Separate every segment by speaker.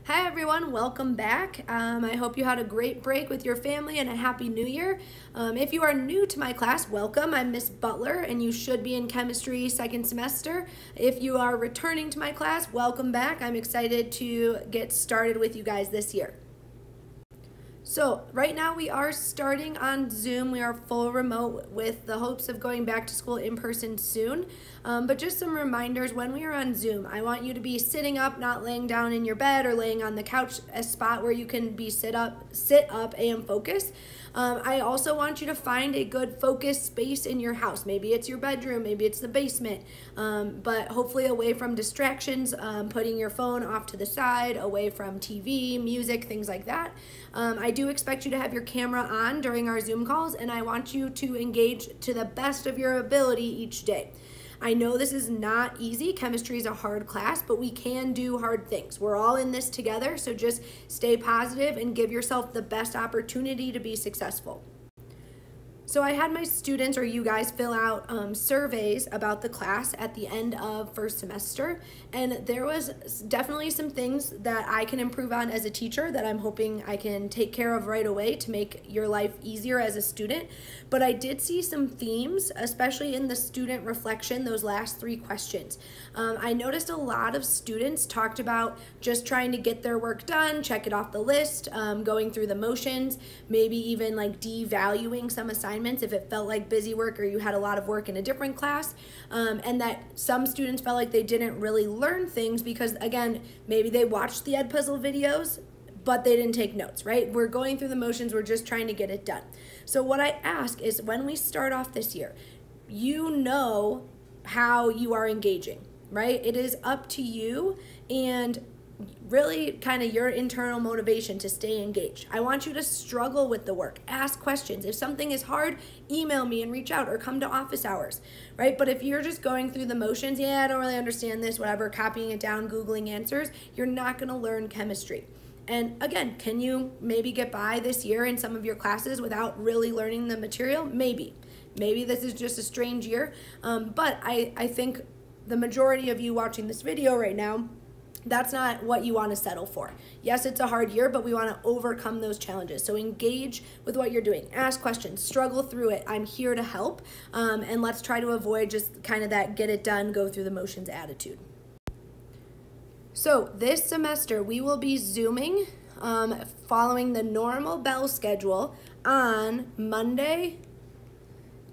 Speaker 1: Hi everyone, welcome back. I hope you had a great break with your family and a happy new year. If you are new to my class, welcome. I'm Miss Butler and you should be in chemistry second semester. If you are returning to my class, welcome back. I'm excited to get started with you guys this year. So right now we are starting on Zoom. We are full remote with the hopes of going back to school in person soon. But just some reminders, when we are on Zoom, I want you to be sitting up, not laying down in your bed or laying on the couch, a spot where you can be sit up and focus. I also want you to find a good focus space in your house. Maybe it's your bedroom, maybe it's the basement, but hopefully away from distractions, putting your phone off to the side, away from TV, music, things like that. I do expect you to have your camera on during our Zoom calls, and I want you to engage to the best of your ability each day. I know this is not easy. Chemistry is a hard class, but we can do hard things. We're all in this together, so just stay positive and give yourself the best opportunity to be successful. So I had my students, or you guys, fill out surveys about the class at the end of first semester, and there was definitely some things that I can improve on as a teacher that I'm hoping I can take care of right away to make your life easier as a student. But I did see some themes, especially in the student reflection, those last 3 questions. I noticed a lot of students talked about just trying to get their work done, check it off the list, going through the motions, maybe even like devaluing some assignments if it felt like busy work or you had a lot of work in a different class, and that some students felt like they didn't really learn things because, again, maybe they watched the Edpuzzle videos but they didn't take notes, right? We're going through the motions, we're just trying to get it done. So what I ask is, when we start off this year, you know how you are engaging, right? It is up to you and really kind of your internal motivation to stay engaged. I want you to struggle with the work, ask questions. If something is hard, email me and reach out or come to office hours, right? But if you're just going through the motions, yeah, I don't really understand this, whatever, copying it down, Googling answers, you're not gonna learn chemistry. And again, can you maybe get by this year in some of your classes without really learning the material? Maybe. Maybe this is just a strange year, but I think the majority of you watching this video right now, that's not what you want to settle for. Yes, it's a hard year, but we want to overcome those challenges. So engage with what you're doing. Ask questions. Struggle through it. I'm here to help. And let's try to avoid just kind of that get it done, go through the motions attitude. So this semester, we will be Zooming following the normal bell schedule on Monday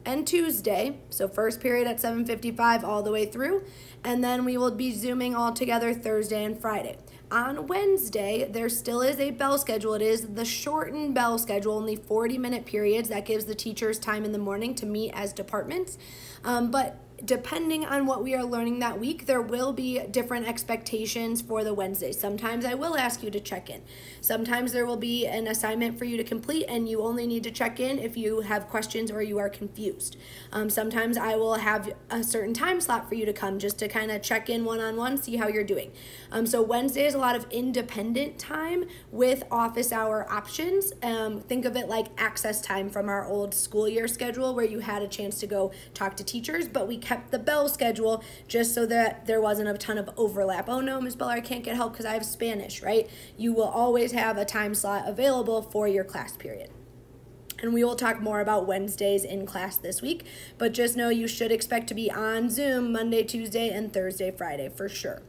Speaker 1: and Tuesday, so first period at 7:55 all the way through, and then we will be Zooming all together Thursday and Friday. On Wednesday, there still is a bell schedule. It is the shortened bell schedule, only 40-minute periods. That gives the teachers time in the morning to meet as departments, but depending on what we are learning that week, there will be different expectations for the Wednesdays. Sometimes I will ask you to check in. Sometimes there will be an assignment for you to complete and you only need to check in if you have questions or you are confused. Sometimes I will have a certain time slot for you to come just to kind of check in one-on-one, see how you're doing. So Wednesday is a lot of independent time with office hour options. Think of it like access time from our old school year schedule where you had a chance to go talk to teachers, but we kept the bell schedule just so that there wasn't a ton of overlap. Oh no, Ms. Beller, I can't get help because I have Spanish, right? You will always have a time slot available for your class period. And we will talk more about Wednesdays in class this week, but just know you should expect to be on Zoom Monday, Tuesday, and Thursday, Friday for sure.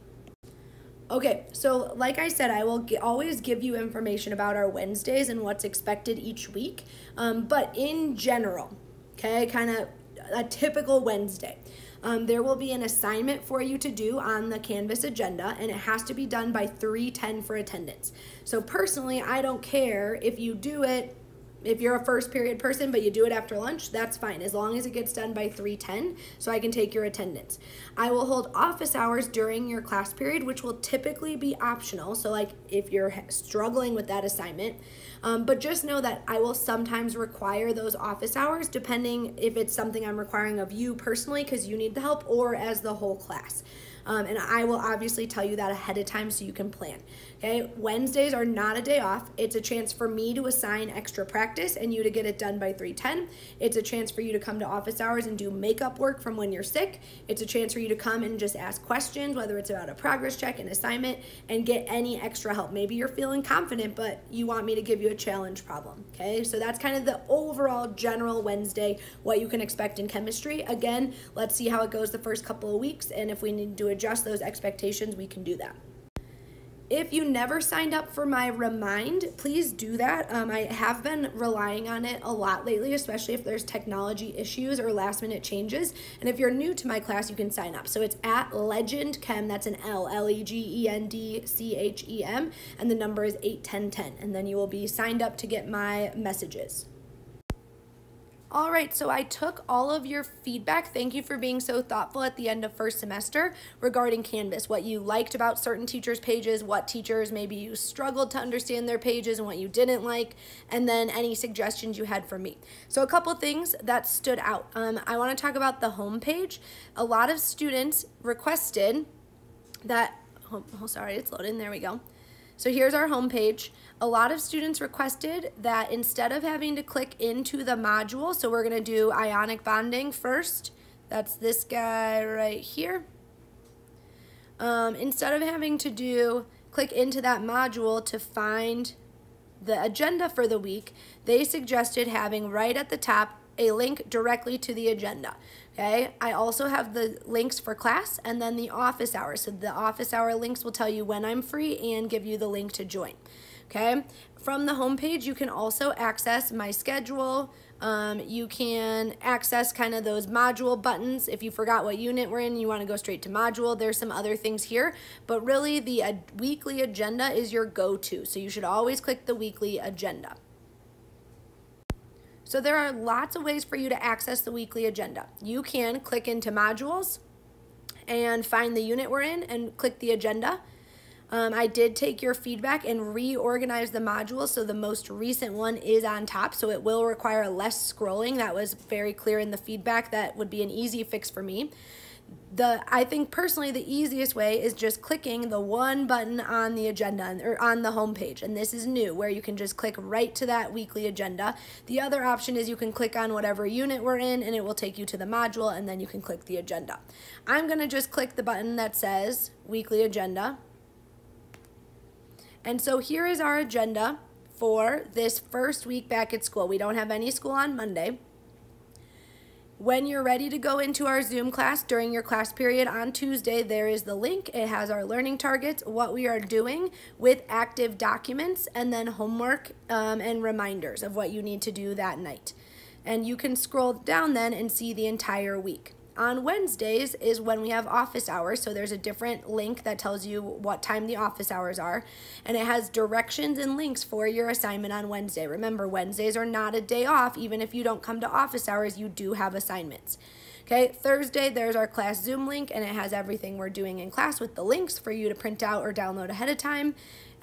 Speaker 1: Okay, so like I said, I will always give you information about our Wednesdays and what's expected each week, but in general, okay, kind of a typical Wednesday. There will be an assignment for you to do on the Canvas agenda, and it has to be done by 3:10 for attendance. So personally, I don't care if you do it, if you're a first period person, but you do it after lunch, that's fine, as long as it gets done by 3:10 so I can take your attendance. I will hold office hours during your class period, which will typically be optional, so like if you're struggling with that assignment, but just know that I will sometimes require those office hours depending if it's something I'm requiring of you personally because you need the help or as the whole class. and I will obviously tell you that ahead of time so you can plan. Okay, Wednesdays are not a day off. It's a chance for me to assign extra practice and you to get it done by 3:10. It's a chance for you to come to office hours and do makeup work from when you're sick. It's a chance for you to come and just ask questions, whether it's about a progress check, an assignment, and get any extra help. Maybe you're feeling confident, but you want me to give you a challenge problem. Okay, so that's kind of the overall general Wednesday, what you can expect in chemistry. Again, let's see how it goes the first couple of weeks, and if we need to adjust those expectations, we can do that. If you never signed up for my Remind, please do that. I have been relying on it a lot lately, especially if there's technology issues or last minute changes. And if you're new to my class, you can sign up. So it's at Legend Chem, that's an L, LEGENDCHEM, and the number is 81010. And then you will be signed up to get my messages. All right, so I took all of your feedback. Thank you for being so thoughtful at the end of first semester regarding Canvas, what you liked about certain teachers' pages, what teachers maybe you struggled to understand their pages and what you didn't like, and then any suggestions you had for me. So a couple things that stood out. I want to talk about the home page. A lot of students requested that, sorry, it's loading, there we go. So here's our home page. A lot of students requested that instead of having to click into the module, so we're gonna do ionic bonding first. That's this guy right here. Instead of having to click into that module to find the agenda for the week, they suggested having right at the top a link directly to the agenda. Okay, I also have the links for class and then the office hours. So the office hour links will tell you when I'm free and give you the link to join. Okay, from the homepage, you can also access my schedule. You can access kind of those module buttons. If you forgot what unit we're in, you want to go straight to module. There's some other things here, but really the weekly agenda is your go-to. So you should always click the weekly agenda. So there are lots of ways for you to access the weekly agenda. You can click into modules and find the unit we're in and click the agenda. I did take your feedback and reorganize the modules, so the most recent one is on top, so it will require less scrolling. That was very clear in the feedback. That would be an easy fix for me. I think personally the easiest way is just clicking the one button on the agenda or on the home page, and this is new, where you can just click right to that weekly agenda. The other option is you can click on whatever unit we're in and it will take you to the module, and then you can click the agenda. I'm gonna just click the button that says weekly agenda. And so here is our agenda for this first week back at school. We don't have any school on Monday. When you're ready to go into our Zoom class during your class period on Tuesday, there is the link. It has our learning targets, what we are doing with active documents, and then homework and reminders of what you need to do that night. And you can scroll down then and see the entire week. On Wednesdays is when we have office hours, so there's a different link that tells you what time the office hours are, and it has directions and links for your assignment on Wednesday. Remember, Wednesdays are not a day off. Even if you don't come to office hours, you do have assignments. Okay, Thursday, there's our class Zoom link, and it has everything we're doing in class with the links for you to print out or download ahead of time.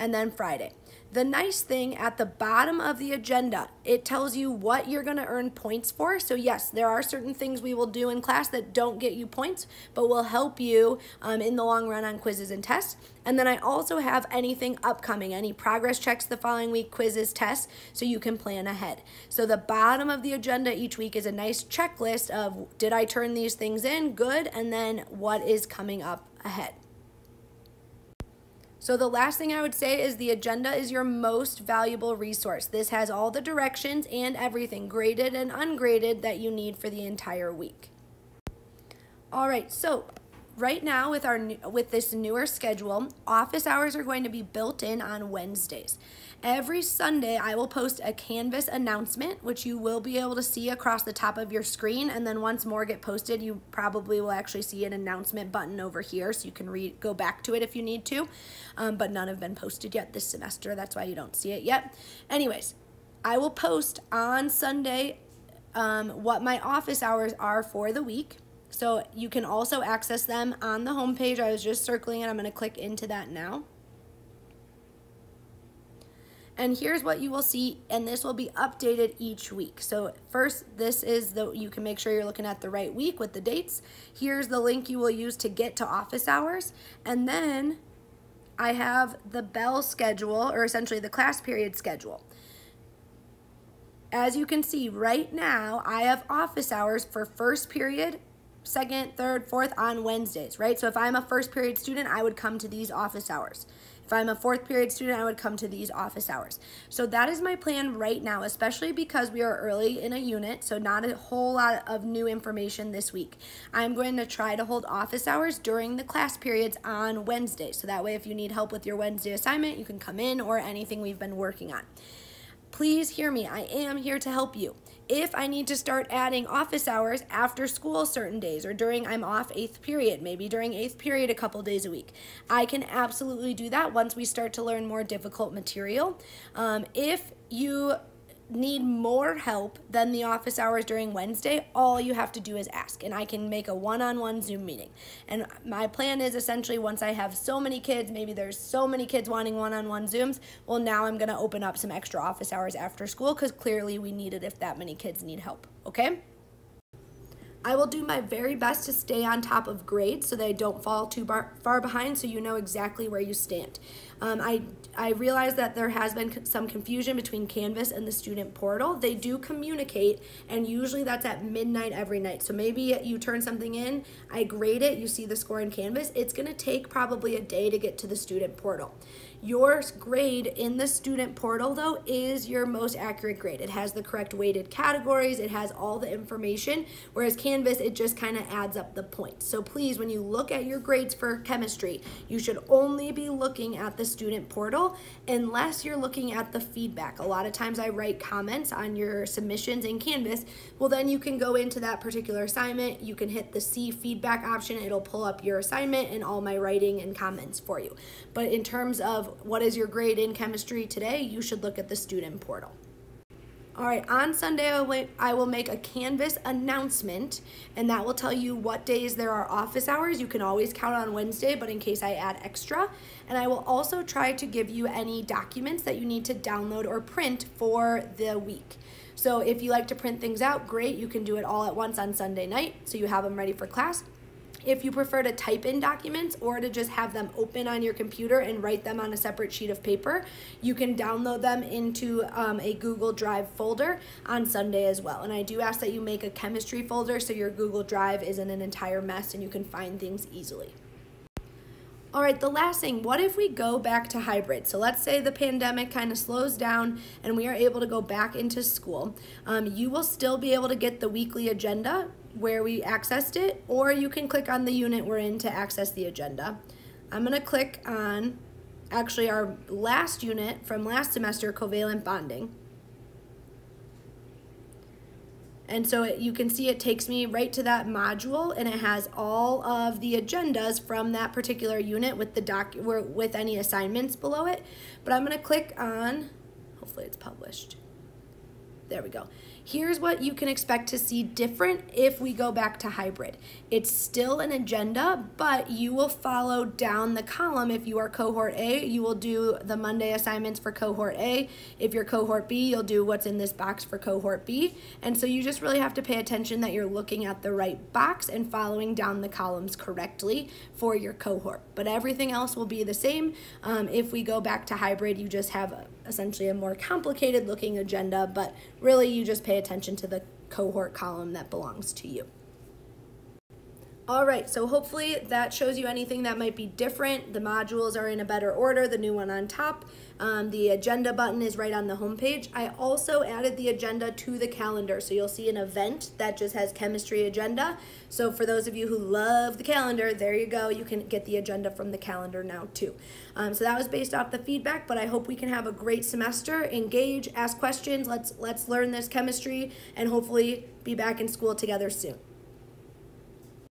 Speaker 1: And then Friday. The nice thing at the bottom of the agenda, it tells you what you're going to earn points for. So yes, there are certain things we will do in class that don't get you points, but will help you in the long run on quizzes and tests. And then I also have anything upcoming, any progress checks the following week, quizzes, tests, so you can plan ahead. So the bottom of the agenda each week is a nice checklist of, did I turn these things in? Good. And then what is coming up ahead. So the last thing I would say is the agenda is your most valuable resource. This has all the directions and everything, graded and ungraded, that you need for the entire week. All right, so right now with this newer schedule, office hours are going to be built in on Wednesdays. Every Sunday, I will post a Canvas announcement, which you will be able to see across the top of your screen. And then once more get posted, you probably will actually see an announcement button over here, so you can go back to it if you need to. But none have been posted yet this semester. That's why you don't see it yet. Anyways, I will post on Sunday what my office hours are for the week. So you can also access them on the homepage. I was just circling it. I'm going to click into that now. And here's what you will see, and this will be updated each week. So first, you can make sure you're looking at the right week with the dates. Here's the link you will use to get to office hours. And then I have the bell schedule, or essentially the class period schedule. As you can see right now, I have office hours for first period, second, third, fourth on Wednesdays, right? So if I'm a first period student, I would come to these office hours. If I'm a fourth period student, I would come to these office hours. So that is my plan right now, especially because we are early in a unit, so not a whole lot of new information this week. I'm going to try to hold office hours during the class periods on Wednesday. So that way, if you need help with your Wednesday assignment, you can come in, or anything we've been working on. Please hear me, I am here to help you. If I need to start adding office hours after school certain days, or during I'm off 8th period, maybe during 8th period a couple days a week, I can absolutely do that once we start to learn more difficult material. If you need more help than the office hours during Wednesday, all you have to do is ask, and I can make a one-on-one Zoom meeting. And my plan is essentially, once I have so many kids, maybe there's so many kids wanting one-on-one Zooms, well, now I'm going to open up some extra office hours after school, because clearly we need it if that many kids need help, okay? I will do my very best to stay on top of grades so they don't fall too far behind, so you know exactly where you stand. I realize that there has been some confusion between Canvas and the student portal. They do communicate, and usually that's at midnight every night. So maybe you turn something in, I grade it, you see the score in Canvas. It's going to take probably a day to get to the student portal. Your grade in the student portal, though, is your most accurate grade. It has the correct weighted categories, it has all the information, whereas Canvas, it just kind of adds up the points. So please, when you look at your grades for chemistry, you should only be looking at the student portal unless you're looking at the feedback. A lot of times I write comments on your submissions in Canvas. Well, then you can go into that particular assignment, you can hit the See Feedback option, it'll pull up your assignment and all my writing and comments for you. But in terms of what is your grade in chemistry today, you should look at the student portal. All right, on Sunday, I will make a Canvas announcement, and that will tell you what days there are office hours. You can always count on Wednesday, but in case I add extra. And I will also try to give you any documents that you need to download or print for the week. So if you like to print things out, great, you can do it all at once on Sunday night, so you have them ready for class. If you prefer to type in documents or to just have them open on your computer and write them on a separate sheet of paper, you can download them into a Google Drive folder on Sunday as well. And I do ask that you make a chemistry folder so your Google Drive isn't an entire mess and you can find things easily. All right, the last thing, what if we go back to hybrid? So let's say the pandemic kind of slows down and we are able to go back into school. You will still be able to get the weekly agenda where we accessed it, or you can click on the unit we're in to access the agenda. I'm gonna click on actually our last unit from last semester, covalent bonding. And so you can see it takes me right to that module, and it has all of the agendas from that particular unit with the with any assignments below it. But I'm gonna click on, hopefully it's published. There we go. Here's what you can expect to see different if we go back to hybrid. It's still an agenda, but you will follow down the column. If you are cohort A, you will do the Monday assignments for cohort A. If you're cohort B, you'll do what's in this box for cohort B. And so you just really have to pay attention that you're looking at the right box and following down the columns correctly for your cohort. But everything else will be the same. If we go back to hybrid, you just have essentially a more complicated looking agenda, but really you just pay attention to the cohort column that belongs to you. All right, so hopefully that shows you anything that might be different. The modules are in a better order, the new one on top. The agenda button is right on the homepage. I also added the agenda to the calendar, so you'll see an event that just has chemistry agenda. So for those of you who love the calendar, there you go. You can get the agenda from the calendar now too. So that was based off the feedback, but I hope we can have a great semester, engage, ask questions, let's learn this chemistry, and hopefully be back in school together soon.